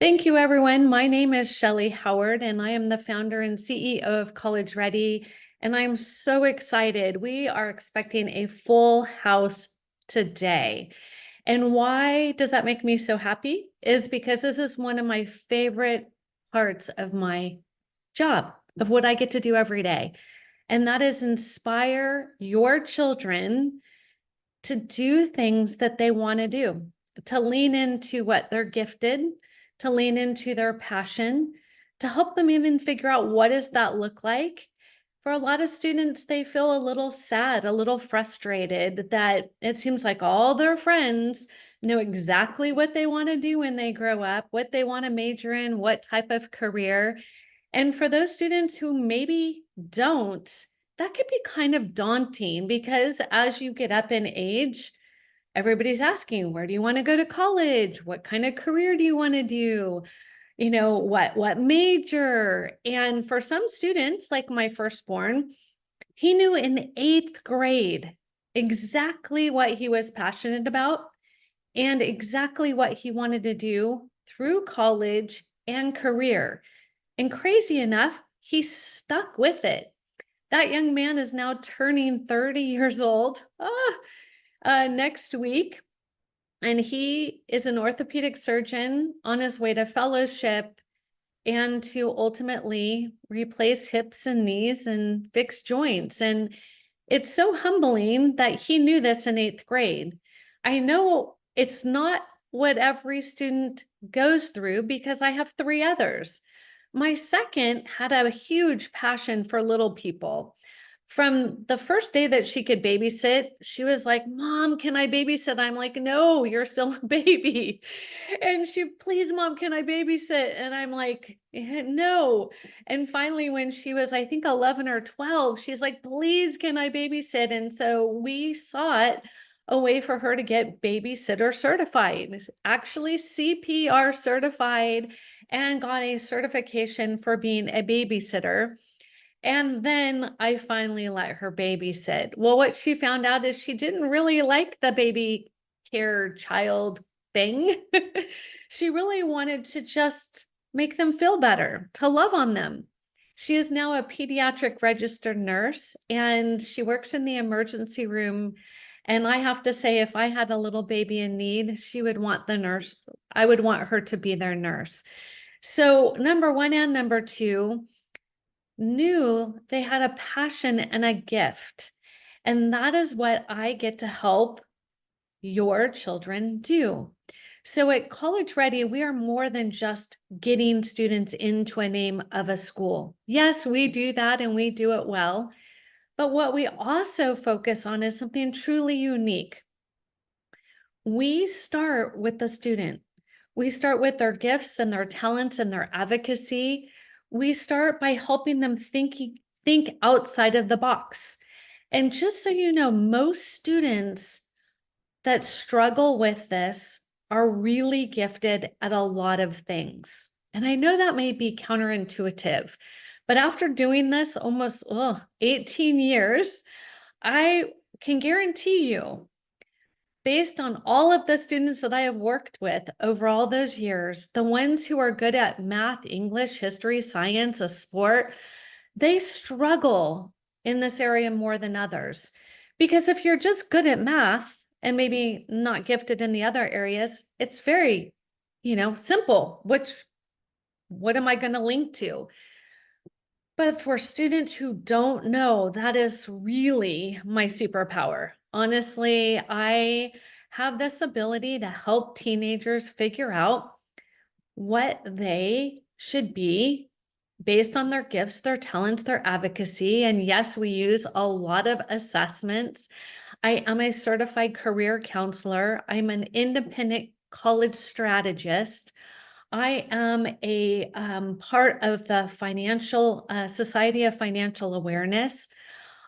Thank you, everyone. My name is Shellee Howard, and I am the founder and CEO of College Ready, and I'm so excited. We are expecting a full house today. And why does that make me so happy? Is because this is one of my favorite parts of my job, of what I get to do every day. And that is inspire your children to do things that they want to do, to lean into what they're gifted, to lean into their passion, to help them even figure out what does that look like. For a lot of students, they feel a little sad, a little frustrated that it seems like all their friends know exactly what they want to do when they grow up, what they want to major in, what type of career. And for those students who maybe don't, that could be kind of daunting because as you get up in age, everybody's asking, where do you want to go to college? What kind of career do you want to do? You know, what major? And for some students, like my firstborn, he knew in 8th grade exactly what he was passionate about and exactly what he wanted to do through college and career. And crazy enough, he stuck with it. That young man is now turning 30 years old next week. And he is an orthopedic surgeon on his way to fellowship and to ultimately replace hips and knees and fix joints. And it's so humbling that he knew this in 8th grade. I know it's not what every student goes through because I have 3 others. My second had a huge passion for little people. From the first day that she could babysit, she was like, "Mom, can I babysit?" I'm like, "No, you're still a baby." And she, "Please, Mom, can I babysit?" And I'm like, "No." And finally, when she was, I think 11 or 12, she's like, "Please, can I babysit?" And so we sought a way for her to get babysitter certified, actually CPR certified, and got a certification for being a babysitter. And then I finally let her babysit. Well, what she found out is she didn't really like the baby care child thing. She really wanted to just make them feel better, to love on them. She is now a pediatric registered nurse and she works in the emergency room. And I have to say, if I had a little baby in need, she would want the nurse. I would want her to be their nurse. So, number one and number two, knew they had a passion and a gift. And that is what I get to help your children do. So at College Ready, we are more than just getting students into a name of a school. Yes, we do that and we do it well. But what we also focus on is something truly unique. We start with the student. We start with their gifts and their talents and their advocacy. We start by helping them think outside of the box. And just so you know, most students that struggle with this are really gifted at a lot of things. And I know that may be counterintuitive, but after doing this almost 18 years, I can guarantee you, based on all of the students that I have worked with over all those years, the ones who are good at math, English, history, science, a sport, they struggle in this area more than others. Because if you're just good at math and maybe not gifted in the other areas, it's very, simple. What am I going to link to? But for students who don't know, that is really my superpower. Honestly, I have this ability to help teenagers figure out what they should be based on their gifts, their talents, their advocacy. And yes, we use a lot of assessments. I am a certified career counselor. I'm an independent college strategist. I am a part of the Financial Society of Financial Awareness.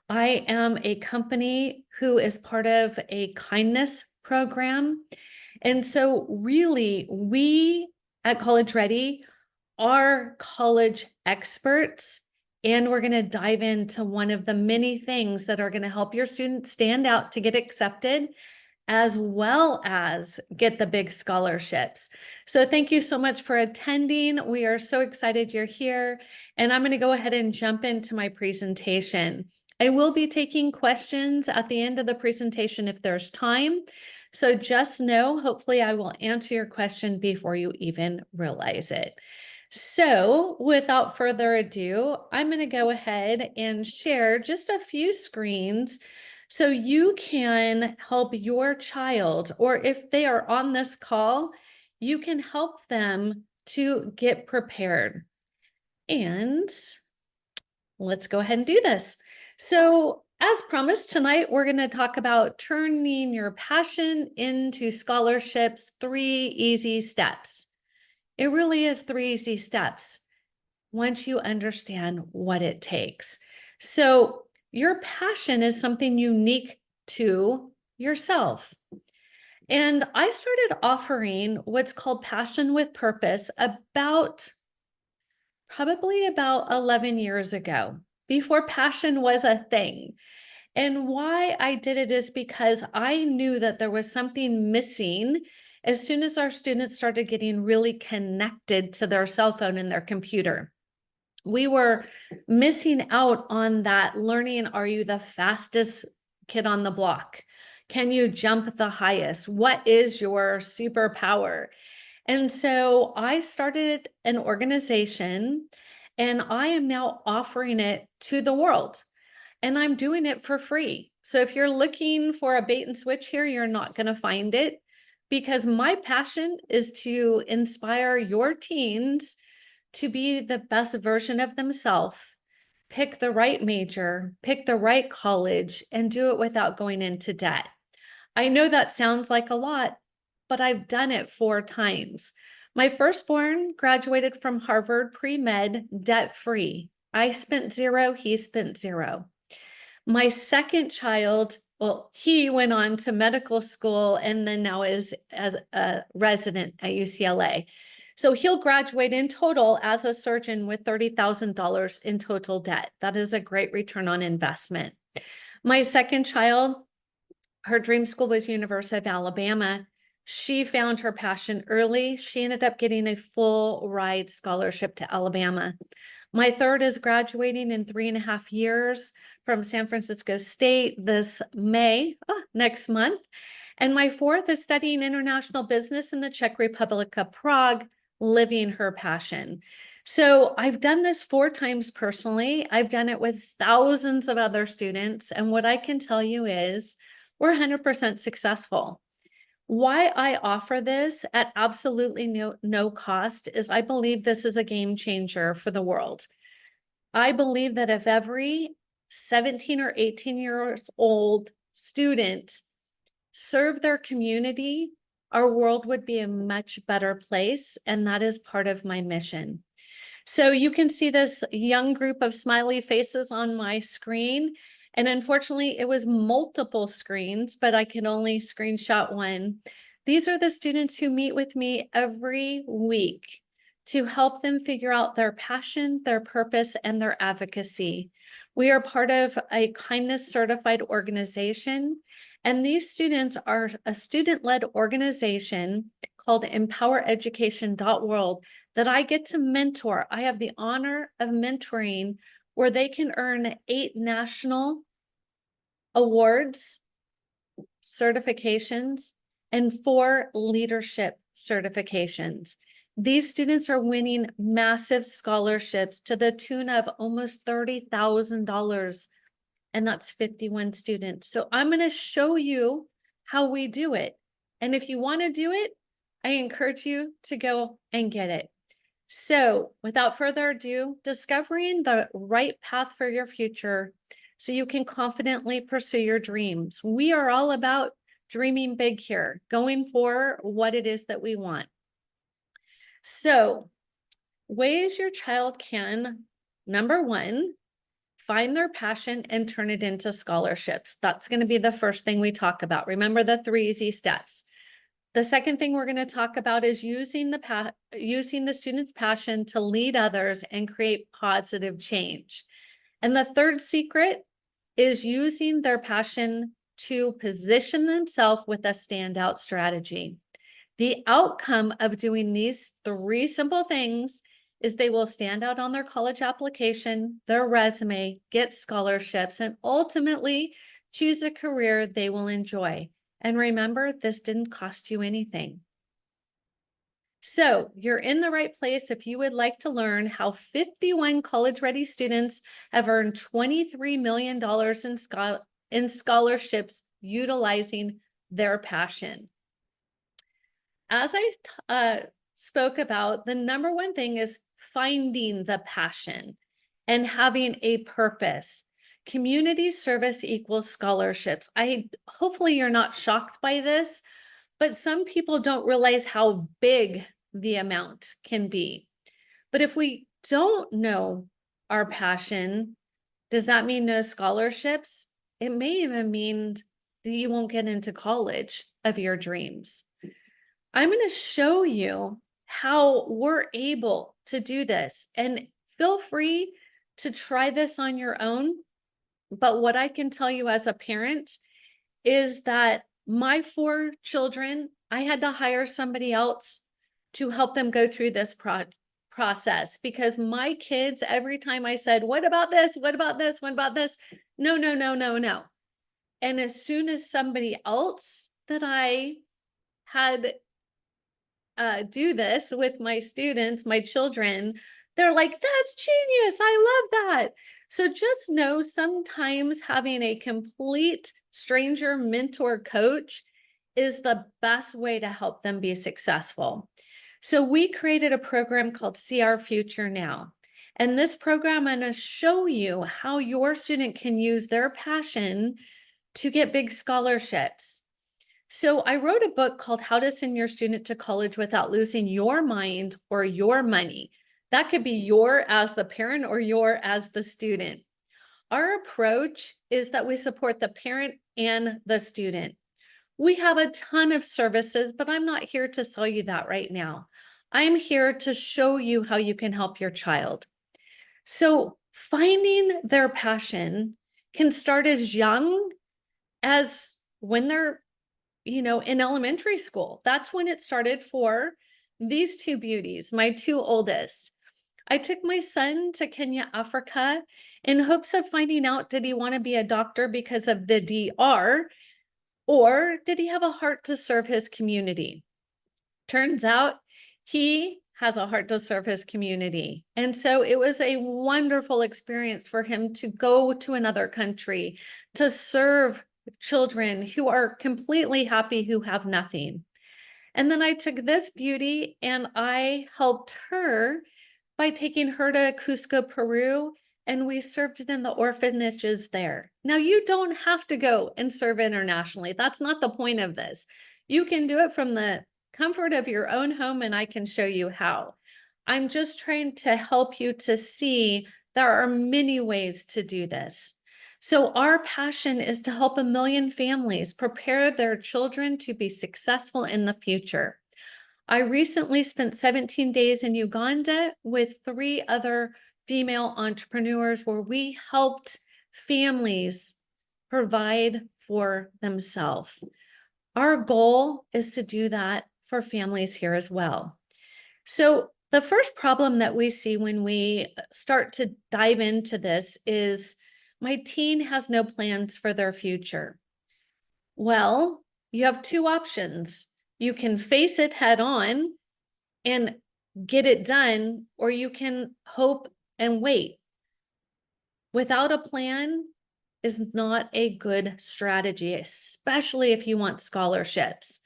I am a company who is part of a kindness program. And so really, we at College Ready are college experts, and we're going to dive into one of the many things that are going to help your students stand out to get accepted as well as get the big scholarships. So thank you so much for attending. We are so excited you're here. And I'm going to go ahead and jump into my presentation. I will be taking questions at the end of the presentation if there's time. So just know, hopefully I will answer your question before you even realize it. So without further ado, I'm going to go ahead and share just a few screens so you can help your child, or if they are on this call, you can help them to get prepared. And let's go ahead and do this. So as promised, tonight we're going to talk about turning your passion into scholarships, 3 easy steps. It really is 3 easy steps once you understand what it takes. So your passion is something unique to yourself. And I started offering what's called Passion with Purpose probably about 11 years ago, before passion was a thing. And why I did it is because I knew that there was something missing as soon as our students started getting really connected to their cell phone and their computer. We were missing out on that learning. Are you the fastest kid on the block? Can you jump the highest? What is your superpower? And so I started an organization and I am now offering it to the world, and I'm doing it for free. So if you're looking for a bait and switch here, you're not going to find it, because my passion is to inspire your teens to be the best version of themselves, pick the right major, pick the right college, and do it without going into debt. I know that sounds like a lot, but I've done it 4 times. My firstborn graduated from Harvard pre-med debt-free. I spent 0, he spent 0. My second child, well, he went on to medical school and then now is as a resident at UCLA. So he'll graduate in total as a surgeon with $30,000 in total debt. That is a great return on investment. My second child, her dream school was University of Alabama. She found her passion early. She ended up getting a full ride scholarship to Alabama. My third is graduating in 3.5 years from San Francisco State this May, next month. And my fourth is studying international business in the Czech Republic of Prague, living her passion. So I've done this 4 times personally. I've done it with thousands of other students. And what I can tell you is we're 100% successful. Why I offer this at absolutely no cost is I believe this is a game changer for the world. I believe that if every 17 or 18 years old student served their community, our world would be a much better place. And that is part of my mission. So you can see this young group of smiley faces on my screen. And unfortunately, it was multiple screens, but I can only screenshot one. These are the students who meet with me every week to help them figure out their passion, their purpose, and their advocacy. We are part of a kindness certified organization, and these students are a student-led organization called empowereducation.world that I get to mentor. I have the honor of mentoring, where they can earn 8 national awards, certifications, and 4 leadership certifications. These students are winning massive scholarships to the tune of almost $30,000, and that's 51 students. So I'm going to show you how we do it. And if you want to do it, I encourage you to go and get it. So without further ado, discovering the right path for your future so you can confidently pursue your dreams. We are all about dreaming big here, going for what it is that we want. So ways your child can, number 1, find their passion and turn it into scholarships. That's going to be the first thing we talk about. Remember the 3 easy steps. The second thing we're going to talk about is using the student's passion to lead others and create positive change. And the third secret is using their passion to position themselves with a standout strategy. The outcome of doing these 3 simple things is they will stand out on their college application, their resume, get scholarships, and ultimately choose a career they will enjoy. And remember, this didn't cost you anything. So you're in the right place if you would like to learn how 51 college-ready students have earned $23 million in scholarships utilizing their passion. As I spoke about, the number one thing is finding the passion and having a purpose. Community service equals scholarships. Hopefully you're not shocked by this, but some people don't realize how big the amount can be. But if we don't know our passion, does that mean no scholarships? It may even mean that you won't get into college of your dreams. I'm going to show you how we're able to do this, and feel free to try this on your own. But what I can tell you as a parent is that my 4 children, I had to hire somebody else to help them go through this process, because my kids, every time I said, what about this? What about this? What about this? No, no, no, no, no. And as soon as somebody else that I had do this with my students, my children, they're like, that's genius. I love that. So just know sometimes having a complete stranger mentor coach is the best way to help them be successful. So we created a program called See Our Future Now. And this program, I'm going to show you how your student can use their passion to get big scholarships. So I wrote a book called How to Send Your Student to College Without Losing Your Mind or Your Money. That could be your as the parent or your as the student. Our approach is that we support the parent and the student. We have a ton of services, but I'm not here to sell you that right now. I'm here to show you how you can help your child. So finding their passion can start as young as when they're in elementary school. That's when it started for these 2 beauties, my 2 oldest. I took my son to Kenya, Africa, in hopes of finding out, did he want to be a doctor because of the DR, or did he have a heart to serve his community? Turns out he has a heart to serve his community. And so it was a wonderful experience for him to go to another country to serve children who are completely happy, who have nothing. And then I took this beauty and I helped her by taking her to Cusco, Peru, and we served it in the orphanages there. Now, you don't have to go and serve internationally. That's not the point of this. You can do it from the comfort of your own home, and I can show you how. I'm just trying to help you to see there are many ways to do this. So our passion is to help 1 million families prepare their children to be successful in the future. I recently spent 17 days in Uganda with 3 other female entrepreneurs where we helped families provide for themselves. Our goal is to do that for families here as well. So the first problem that we see when we start to dive into this is, my teen has no plans for their future. Well, you have 2 options. You can face it head on and get it done, or you can hope and wait. Without a plan is not a good strategy, especially if you want scholarships.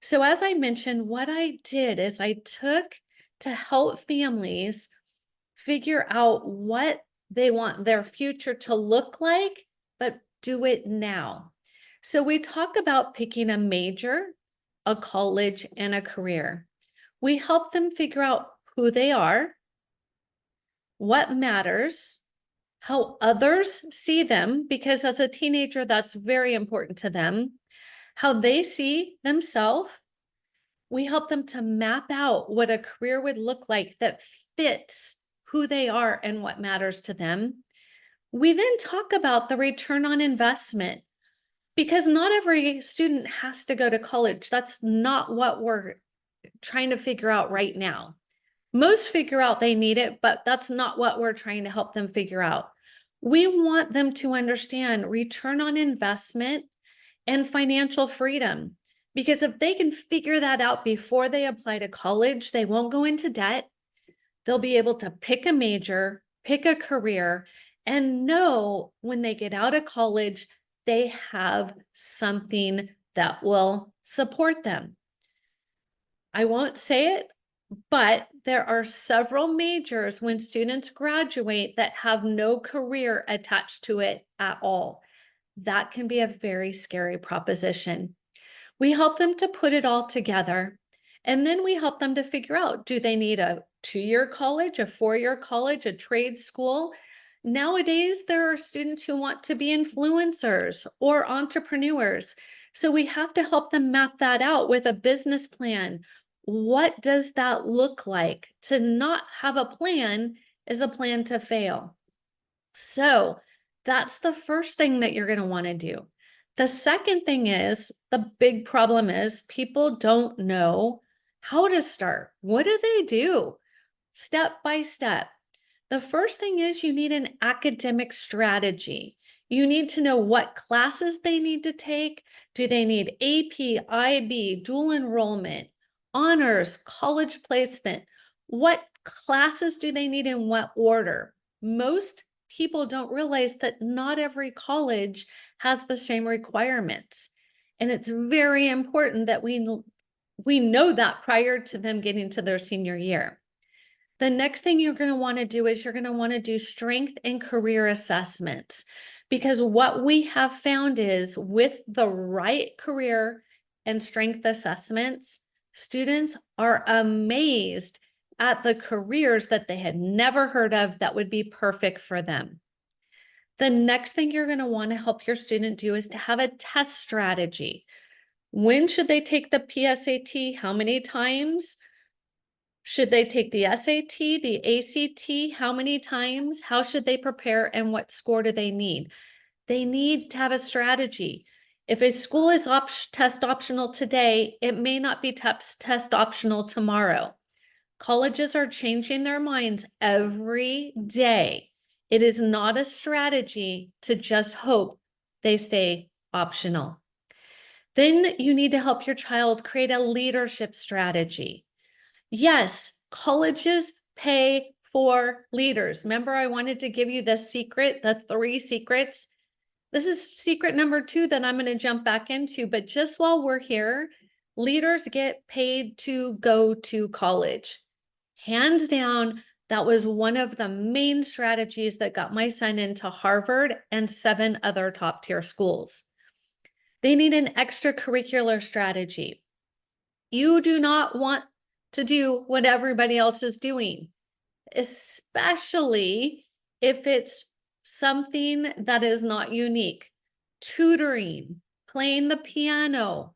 So as I mentioned, what I did is I took to help families figure out what they want their future to look like, but do it now. So we talk about picking a major, a college, and a career. We help them figure out who they are, what matters, how others see them, because as a teenager, that's very important to them, how they see themselves. We help them to map out what a career would look like that fits who they are and what matters to them. We then talk about the return on investment. Because not every student has to go to college. That's not what we're trying to figure out right now. Most figure out they need it, but that's not what we're trying to help them figure out. We want them to understand return on investment and financial freedom. Because if they can figure that out before they apply to college, they won't go into debt. They'll be able to pick a major, pick a career, and know when they get out of college, they have something that will support them. I won't say it, but there are several majors when students graduate that have no career attached to it at all. That can be a very scary proposition. We help them to put it all together, and then we help them to figure out, do they need a 2-year college, a 4-year college, a trade school? Nowadays, there are students who want to be influencers or entrepreneurs. So we have to help them map that out with a business plan. What does that look like? To not have a plan is a plan to fail. So that's the first thing that you're going to want to do. The second thing is, the big problem is people don't know how to start. What do they do? Step by step. The first thing is you need an academic strategy. You need to know what classes they need to take. Do they need AP, IB, dual enrollment, honors, college placement? What classes do they need in what order? Most people don't realize that not every college has the same requirements. And it's very important that we know that prior to them getting to their senior year. The next thing you're going to want to do is you're going to want to do strength and career assessments, because what we have found is with the right career and strength assessments, students are amazed at the careers that they had never heard of that would be perfect for them. The next thing you're going to want to help your student do is to have a test strategy. When should they take the PSAT? How many times? Should they take the SAT, the ACT? How many times? How should they prepare, and what score do they need? They need to have a strategy. If a school is test optional today, it may not be test optional tomorrow. Colleges are changing their minds every day. It is not a strategy to just hope they stay optional. Then you need to help your child create a leadership strategy. Yes, colleges pay for leaders. Remember, I wanted to give you the secret, the 3 secrets. This is secret number 2 that I'm going to jump back into. But just while we're here, leaders get paid to go to college. Hands down, that was one of the main strategies that got my son into Harvard and 7 other top tier schools. They need an extracurricular strategy. You do not want to do what everybody else is doing, especially if it's something that is not unique. Tutoring, playing the piano.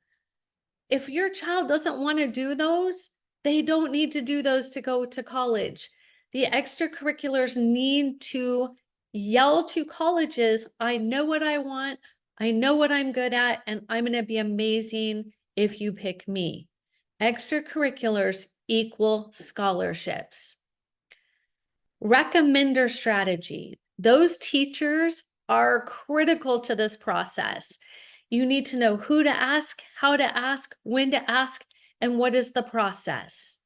If your child doesn't want to do those, they don't need to do those to go to college. The extracurriculars need to yell to colleges, I know what I want, I know what I'm good at, and I'm going to be amazing if you pick me. Extracurriculars equal scholarships. Recommender strategy. Those teachers are critical to this process. You need to know who to ask, how to ask, when to ask, and what is the process.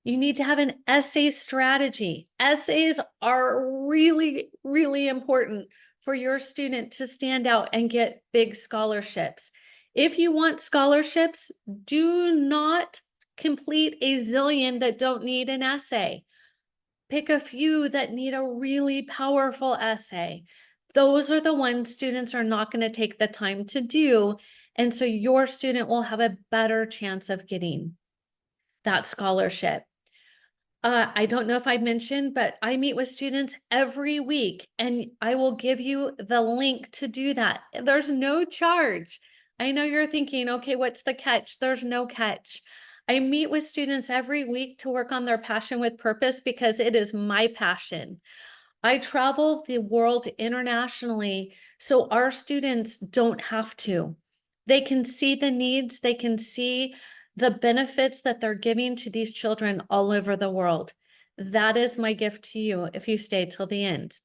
You need to have an essay strategy. Essays are really, really important for your student to stand out and get big scholarships. If you want scholarships, do not complete a zillion that don't need an essay. Pick a few that need a really powerful essay. Those are the ones students are not going to take the time to do. And so your student will have a better chance of getting that scholarship. I don't know if I mentioned, but I meet with students every week, and I will give you the link to do that. There's no charge. I know you're thinking, okay, what's the catch? There's no catch. I meet with students every week to work on their passion with purpose because it is my passion. I travel the world internationally so our students don't have to. They can see the needs, they can see the benefits that they're giving to these children all over the world. That is my gift to you if you stay till the end.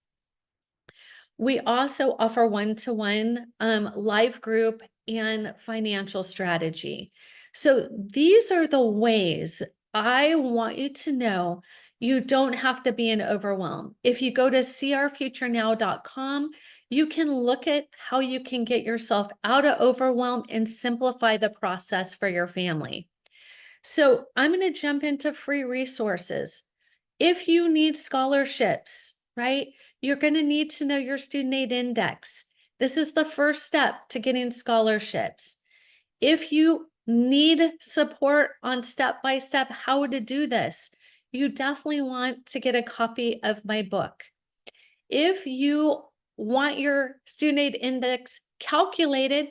We also offer one-to-one live group and financial strategy. So these are the ways I want you to know you don't have to be in overwhelm. If you go to seeourfuturenow.com, you can look at how you can get yourself out of overwhelm and simplify the process for your family. So I'm going to jump into free resources. If you need scholarships, right, you're going to need to know your student aid index. This is the first step to getting scholarships. If you need support on step-by-step how to do this, you definitely want to get a copy of my book. If you want your student aid index calculated,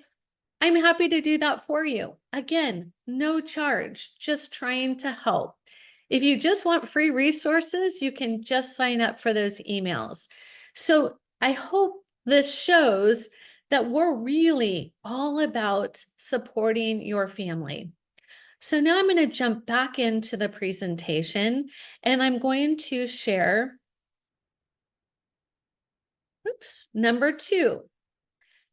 I'm happy to do that for you. Again, no charge, just trying to help. If you just want free resources, you can just sign up for those emails. So I hope this shows that we're really all about supporting your family. So now I'm going to jump back into the presentation and I'm going to share, number 2.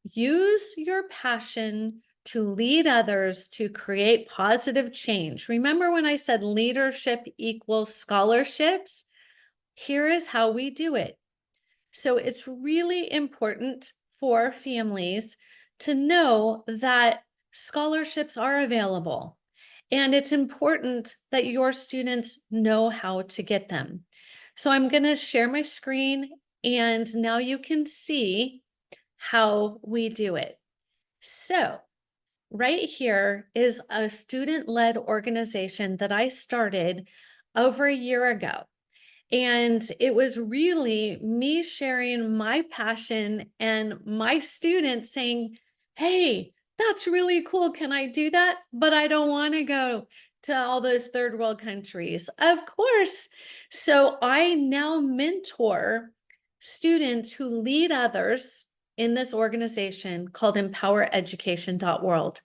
Use your passion to lead others to create positive change. Remember when I said leadership equals scholarships? Here is how we do it. So it's really important for families to know that scholarships are available. And it's important that your students know how to get them. So I'm going to share my screen and now you can see how we do it. So right here is a student-led organization that I started over a year ago. And it was really me sharing my passion and my students saying, hey, that's really cool. Can I do that? But I don't want to go to all those third world countries. Of course. So I now mentor students who lead others in this organization called empowereducation.world.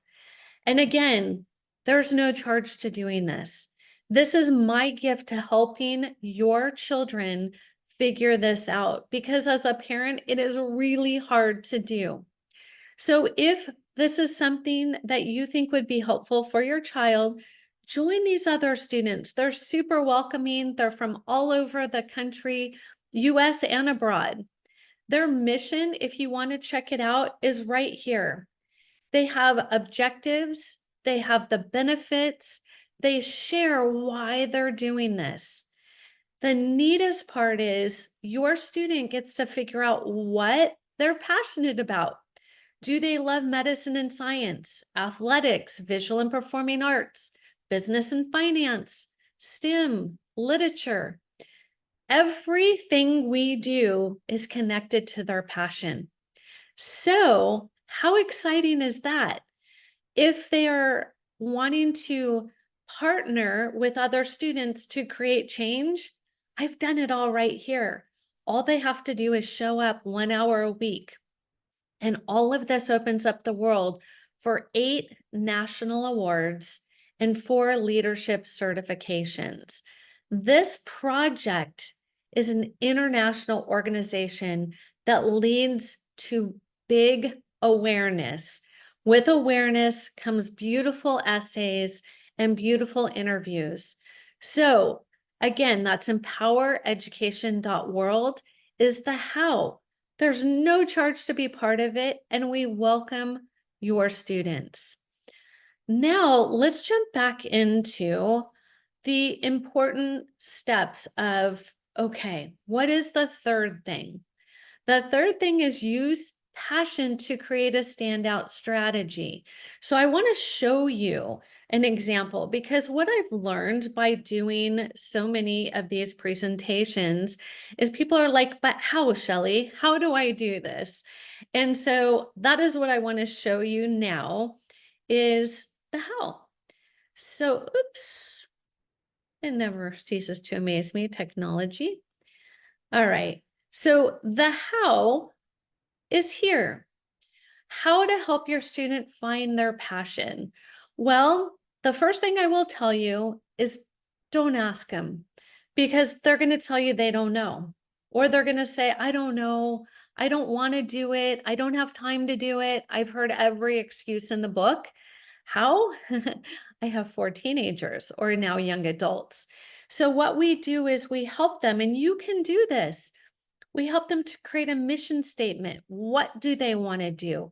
And again, there's no charge to doing this. This is my gift to helping your children figure this out because as a parent, it is really hard to do. So if this is something that you think would be helpful for your child, join these other students. They're super welcoming. They're from all over the country, US and abroad. Their mission, if you want to check it out, is right here. They have objectives, they have the benefits, they share why they're doing this. The neatest part is your student gets to figure out what they're passionate about. Do they love medicine and science, athletics, visual and performing arts, business and finance, STEM, literature? Everything we do is connected to their passion. So, how exciting is that? If they're wanting to partner with other students to create change, I've done it all right here. All they have to do is show up 1 hour a week. And all of this opens up the world for 8 national awards and 4 leadership certifications. This project is an international organization that leads to big awareness. With awareness comes beautiful essays and beautiful interviews. So again, that's empowereducation.world is the how. There's no charge to be part of it, and we welcome your students. Now, let's jump back into the important steps of, okay, what is the third thing? The third thing is use passion to create a standout strategy. So I want to show you an example because what I've learned by doing so many of these presentations is people are like, but how, Shellee? How do I do this? And so that is what I want to show you now is the how. So, oops, it never ceases to amaze me, technology. All right. So the how is here. How to help your student find their passion. Well, the first thing I will tell you is don't ask them, because they're going to tell you they don't know. Or they're going to say, I don't know. I don't want to do it. I don't have time to do it. I've heard every excuse in the book. How? I have 4 teenagers, or now young adults. So what we do is we help them, and you can do this. We help them to create a mission statement. What do they want to do?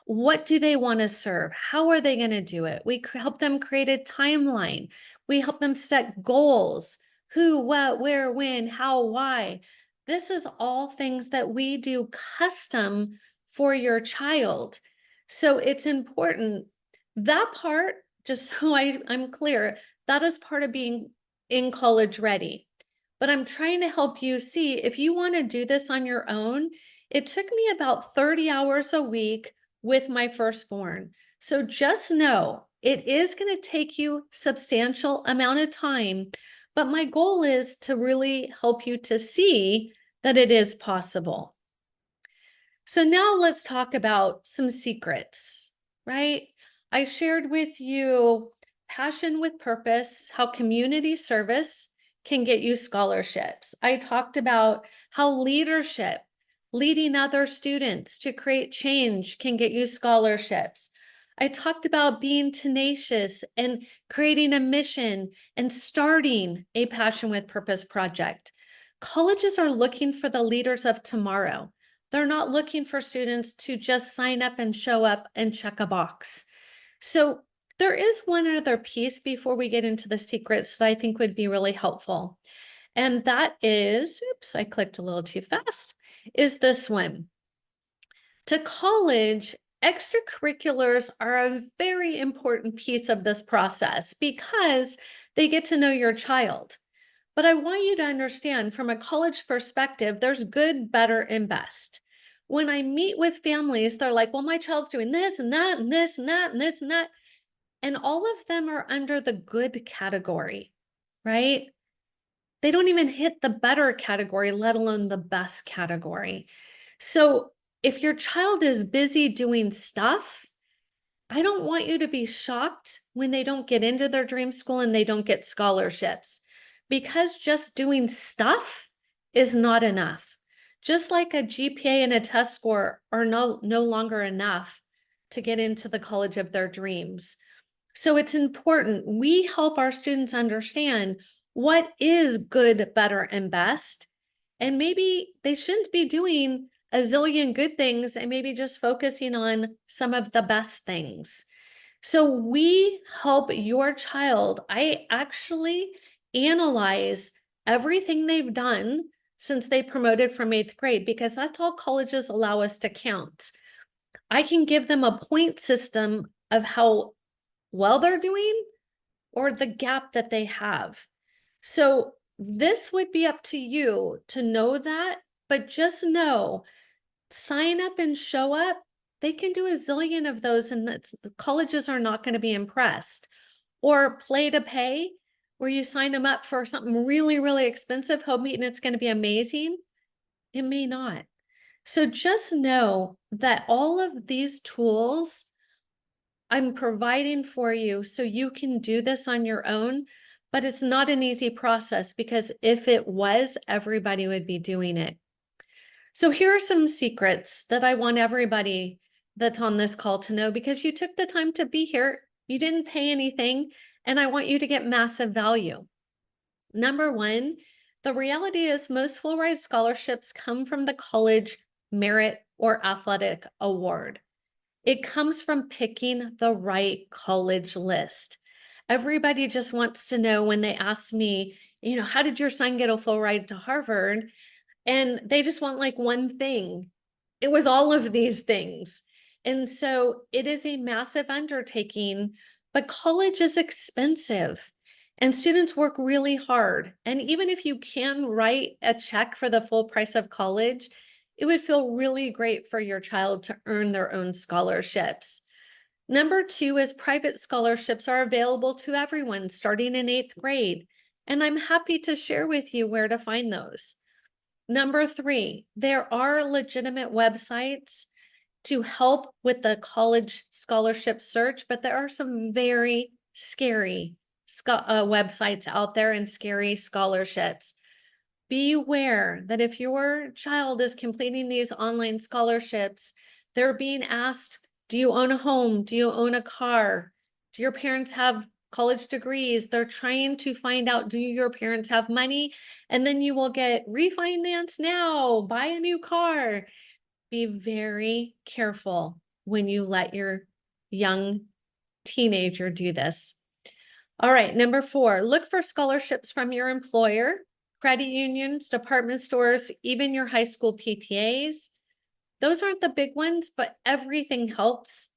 What do they want to serve? How are they going to do it? We help them create a timeline. We help them set goals. Who, what, where, when, how, why. This is all things that we do custom for your child. So it's important. That part, just so I'm clear, that is part of being in college ready. But I'm trying to help you see, if you want to do this on your own, it took me about 30 hours a week with my firstborn. So just know it is going to take you substantial amount of time, but my goal is to really help you to see that it is possible. So now let's talk about some secrets, right? I shared with you passion with purpose, how community service can get you scholarships. I talked about how leadership, leading other students to create change, can get you scholarships. I talked about being tenacious and creating a mission and starting a passion with purpose project. Colleges are looking for the leaders of tomorrow. They're not looking for students to just sign up and show up and check a box. So there is one other piece before we get into the secrets that I think would be really helpful. And that is, oops, I clicked a little too fast, is this one. To college, extracurriculars are a very important piece of this process because they get to know your child. But I want you to understand, from a college perspective, there's good, better, and best. When I meet with families, they're like, well, my child's doing this and that and this and that and this and that. And all of them are under the good category, right? They don't even hit the better category, let alone the best category. So if your child is busy doing stuff, I don't want you to be shocked when they don't get into their dream school and they don't get scholarships, because just doing stuff is not enough. Just like a GPA and a test score are no longer enough to get into the college of their dreams. So it's important we help our students understand what is good, better, and best. And maybe they shouldn't be doing a zillion good things and maybe just focusing on some of the best things. So we help your child. I actually analyze everything they've done since they promoted from 8th grade, because that's all colleges allow us to count. I can give them a point system of how well they're doing or the gap that they have. So this would be up to you to know that, but just know, sign up and show up. They can do a zillion of those, and the colleges are not going to be impressed. Or play to pay, where you sign them up for something really, really expensive, hoping it's going to be amazing. It may not. So just know that all of these tools I'm providing for you so you can do this on your own, but it's not an easy process, because if it was, everybody would be doing it. So here are some secrets that I want everybody that's on this call to know, because you took the time to be here, you didn't pay anything, and I want you to get massive value. Number one, the reality is most full-ride scholarships come from the college merit or athletic award. It comes from picking the right college list. Everybody just wants to know, when they ask me, how did your son get a full ride to Harvard? And they just want like one thing. It was all of these things. And so it is a massive undertaking, but college is expensive and students work really hard. And even if you can write a check for the full price of college, it would feel really great for your child to earn their own scholarships. Number two is private scholarships are available to everyone starting in 8th grade. And I'm happy to share with you where to find those. Number 3, there are legitimate websites to help with the college scholarship search, but there are some very scary websites out there and scary scholarships. Be aware that if your child is completing these online scholarships, they're being asked, do you own a home? Do you own a car? Do your parents have college degrees? They're trying to find out, do your parents have money? And then you will get refinance now, buy a new car. Be very careful when you let your young teenager do this. All right, number 4, look for scholarships from your employer, credit unions, department stores, even your high school PTAs. Those aren't the big ones, but everything helps.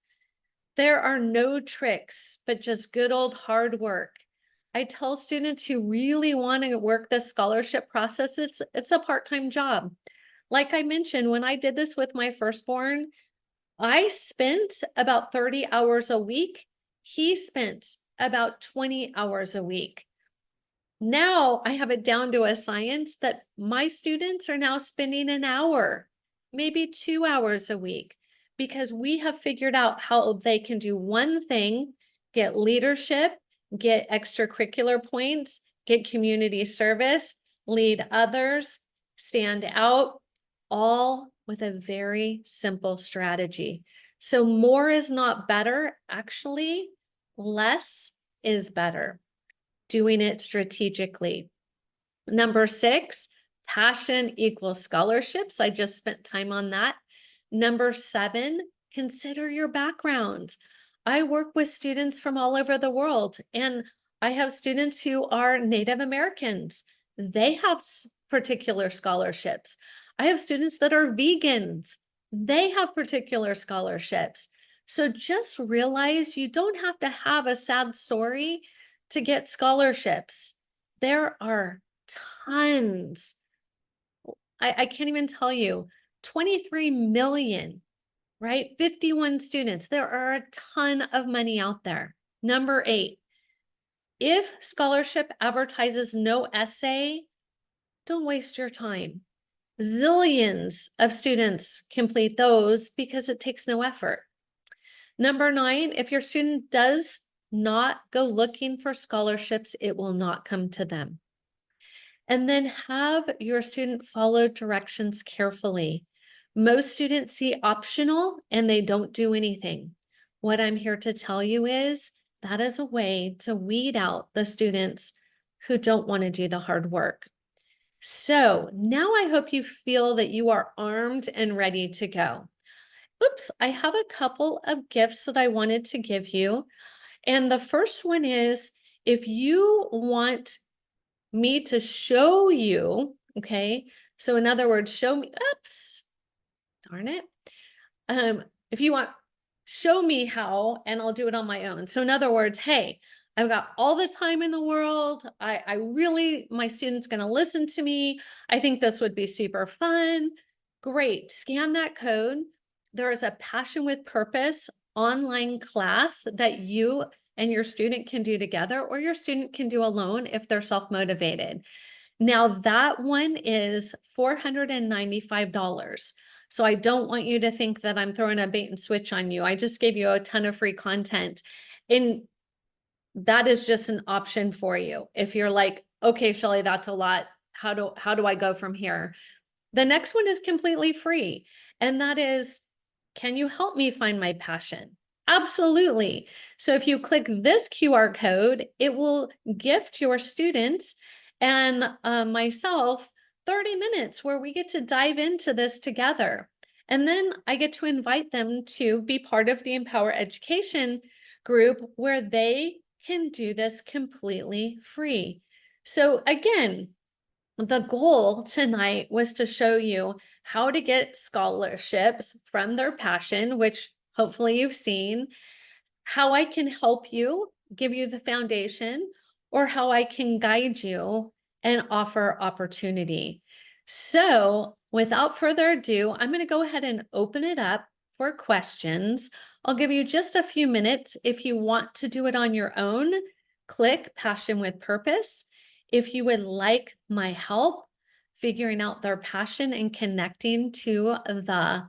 There are no tricks, but just good old hard work. I tell students who really want to work the scholarship process, it's a part-time job. Like I mentioned, when I did this with my firstborn, I spent about 30 hours a week. He spent about 20 hours a week. Now I have it down to a science that my students are now spending an hour, maybe 2 hours a week, because we have figured out how they can do one thing, get leadership, get extracurricular points, get community service, lead others, stand out, all with a very simple strategy. So more is not better. Actually, less is better. Doing it strategically. Number 6, passion equals scholarships. I just spent time on that. Number 7, consider your background. I work with students from all over the world, and I have students who are Native Americans. They have particular scholarships. I have students that are vegans. They have particular scholarships. So just realize you don't have to have a sad story to get scholarships. There are tons. I can't even tell you, 23 million, right? 51 students. There are a ton of money out there. Number 8, if scholarship advertises no essay, don't waste your time. Zillions of students complete those because it takes no effort. Number 9, if your student does not go looking for scholarships, it will not come to them. And then have your student follow directions carefully. Most students see optional and they don't do anything. What I'm here to tell you is that is a way to weed out the students who don't want to do the hard work. So now I hope you feel that you are armed and ready to go. Oops, I have a couple of gifts that I wanted to give you. And the first one is, if you want me to show you, okay? So in other words, show me, oops, darn it. If you want, show me how, and I'll do it on my own. So in other words, hey, I've got all the time in the world. I really, my student's gonna listen to me. I think this would be super fun. Great, scan that code. There is a Passion with Purpose online class that you and your student can do together, or your student can do alone if they're self-motivated. Now that one is $495. So I don't want you to think that I'm throwing a bait and switch on you. I just gave you a ton of free content. And that is just an option for you. If you're like, okay, Shellee, that's a lot. How do I go from here? The next one is completely free. And that is, can you help me find my passion? Absolutely. So if you click this QR code, it will gift your students and myself 30 minutes where we get to dive into this together. And then I get to invite them to be part of the Empower Education group where they can do this completely free. So again, the goal tonight was to show you how to get scholarships from their passion, which hopefully you've seen, how I can help you, give you the foundation, or how I can guide you and offer opportunity. So without further ado, I'm going to go ahead and open it up for questions. I'll give you just a few minutes. If you want to do it on your own, click Passion with Purpose. If you would like my help, figuring out their passion and connecting to the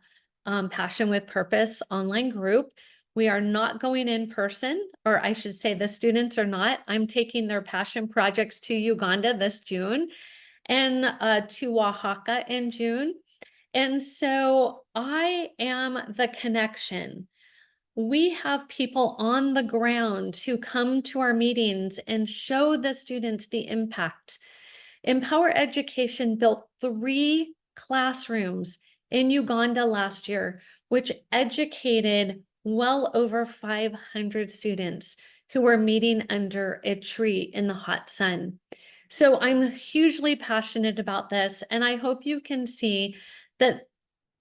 Passion with Purpose online group. We are not going in person, or I should say the students are not. I'm taking their passion projects to Uganda this June and to Oaxaca in June. And so I am the connection. We have people on the ground who come to our meetings and show the students the impact. Empower Education built 3 classrooms in Uganda last year, which educated well over 500 students who were meeting under a tree in the hot sun. So I'm hugely passionate about this, and I hope you can see that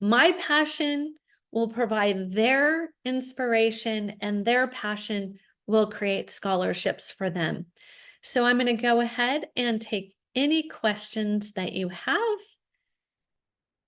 my passion will provide their inspiration, and their passion will create scholarships for them. So I'm going to go ahead and take any questions that you have.